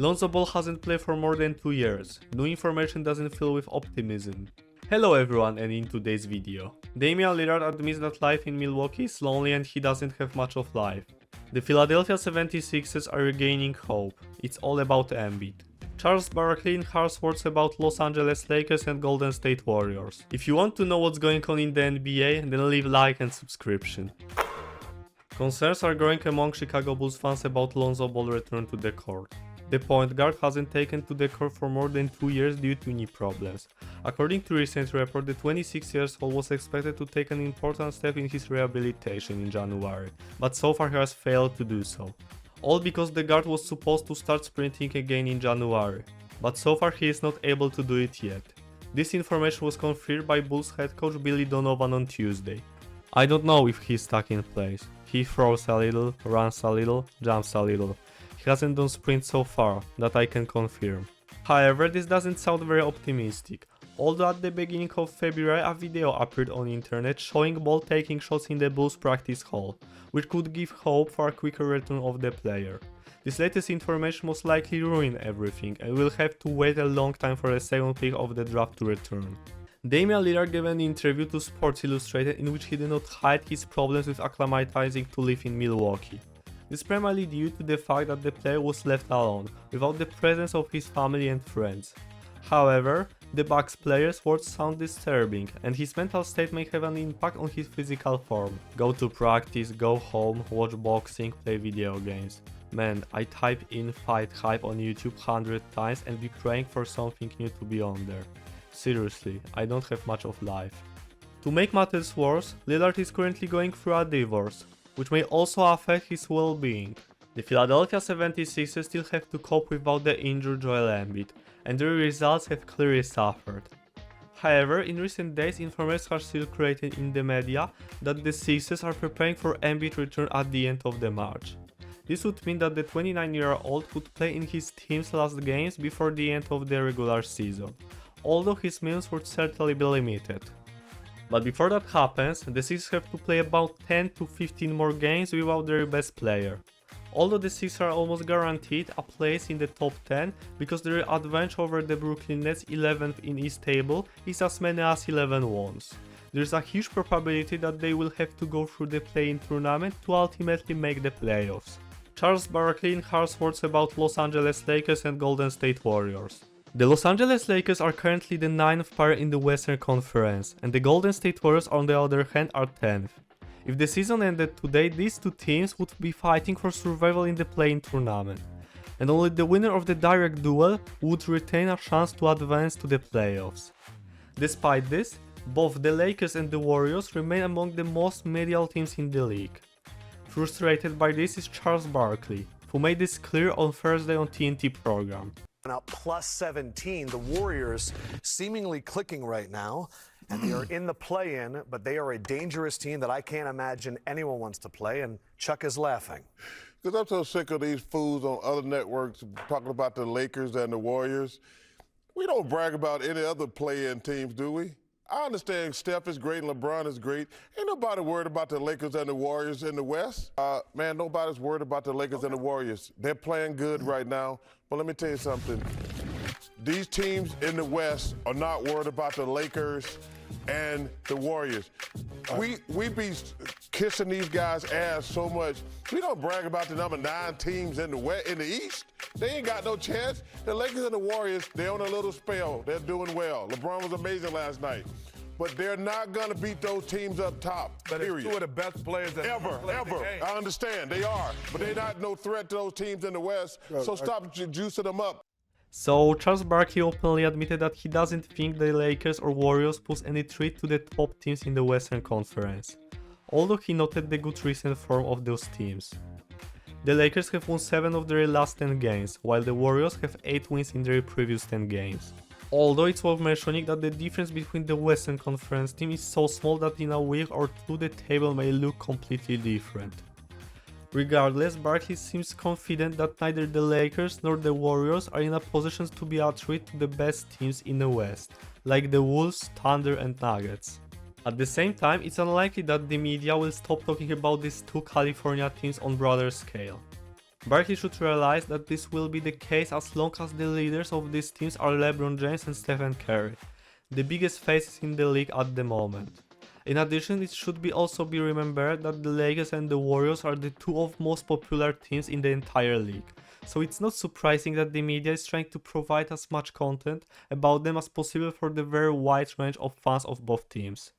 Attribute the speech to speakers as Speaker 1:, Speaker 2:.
Speaker 1: Lonzo Ball hasn't played for more than 2 years. New information doesn't fill with optimism. Hello everyone, and in today's video, Damian Lillard admits that life in Milwaukee is lonely and he doesn't have much of life. The Philadelphia 76ers are regaining hope. It's all about Embiid. Charles Barkley in harsh words about Los Angeles Lakers and Golden State Warriors. If you want to know what's going on in the NBA, then leave like and subscription. Concerns are growing among Chicago Bulls fans about Lonzo Ball return to the court. The point guard hasn't taken to the court for more than 2 years due to knee problems. According to a recent report, the 26-year-old was expected to take an important step in his rehabilitation in January, but so far he has failed to do so. All because the guard was supposed to start sprinting again in January, but so far he is not able to do it yet. This information was confirmed by Bulls head coach Billy Donovan on Tuesday. I don't know if he's stuck in place. He throws a little, runs a little, jumps a little. He hasn't done sprints so far, that I can confirm. However, this doesn't sound very optimistic. Although at the beginning of February a video appeared on internet showing Ball taking shots in the Bulls practice hall, which could give hope for a quicker return of the player. This latest information most likely ruin everything and we'll have to wait a long time for the second pick of the draft to return. Damian Lillard gave an interview to Sports Illustrated in which he did not hide his problems with acclimatizing to live in Milwaukee. This primarily due to the fact that the player was left alone, without the presence of his family and friends. However, the Bucks player's words sound disturbing, and his mental state may have an impact on his physical form. Go to practice, go home, watch boxing, play video games. Man, I type in fight hype on YouTube 100 times and be praying for something new to be on there. Seriously, I don't have much of life. To make matters worse, Lillard is currently going through a divorce, which may also affect his well-being. The Philadelphia 76ers still have to cope without the injured Joel Embiid, and their results have clearly suffered. However, in recent days, information are still created in the media that the Sixers are preparing for Embiid's return at the end of the March. This would mean that the 29-year-old would play in his team's last games before the end of the regular season, although his minutes would certainly be limited. But before that happens, the Sixers have to play about 10 to 15 more games without their best player. Although the Sixers are almost guaranteed a place in the top 10 because their advantage over the Brooklyn Nets 11th in East table is as many as 11 wins. There is a huge probability that they will have to go through the play-in tournament to ultimately make the playoffs. Charles Barkley in harsh words about Los Angeles Lakers and Golden State Warriors. The Los Angeles Lakers are currently the 9th pair in the Western Conference, and the Golden State Warriors on the other hand are 10th. If the season ended today, these two teams would be fighting for survival in the play-in tournament, and only the winner of the direct duel would retain a chance to advance to the playoffs. Despite this, both the Lakers and the Warriors remain among the most medial teams in the league. Frustrated by this is Charles Barkley, who made this clear on Thursday on TNT program.
Speaker 2: Out plus 17, the Warriors seemingly clicking right now, and they are in the play-in, but they are a dangerous team that I can't imagine anyone wants to play, and Chuck is laughing.
Speaker 3: Because I'm so sick of these fools on other networks talking about the Lakers and the Warriors. We don't brag about any other play-in teams, do we? I understand Steph is great and LeBron is great. Ain't nobody worried about the Lakers and the Warriors in the West. Man, nobody's worried about the Lakers and the Warriors. They're playing good right now. But let me tell you something. These teams in the West are not worried about the Lakers and the Warriors. We be kissing these guys' ass so much. We don't brag about the number 9 teams in the East. They ain't got no chance. The Lakers and the Warriors, they're on a little spell. They're doing well. LeBron was amazing last night. But they're not going to beat those teams up top, period.
Speaker 4: Two of the best players that
Speaker 3: ever. I understand, they are. But they're not no threat to those teams in the West, so stop juicing them up.
Speaker 1: So Charles Barkley openly admitted that he doesn't think the Lakers or Warriors pose any threat to the top teams in the Western Conference, although he noted the good recent form of those teams. The Lakers have won 7 of their last 10 games, while the Warriors have 8 wins in their previous 10 games. Although it's worth mentioning that the difference between the Western Conference team is so small that in a week or two the table may look completely different. Regardless, Barkley seems confident that neither the Lakers nor the Warriors are in a position to be a threat to the best teams in the West, like the Wolves, Thunder and Nuggets. At the same time, it's unlikely that the media will stop talking about these two California teams on broader scale. Barkley should realize that this will be the case as long as the leaders of these teams are LeBron James and Stephen Curry, the biggest faces in the league at the moment. In addition, it should also be remembered that the Lakers and the Warriors are the two of most popular teams in the entire league, so it's not surprising that the media is trying to provide as much content about them as possible for the very wide range of fans of both teams.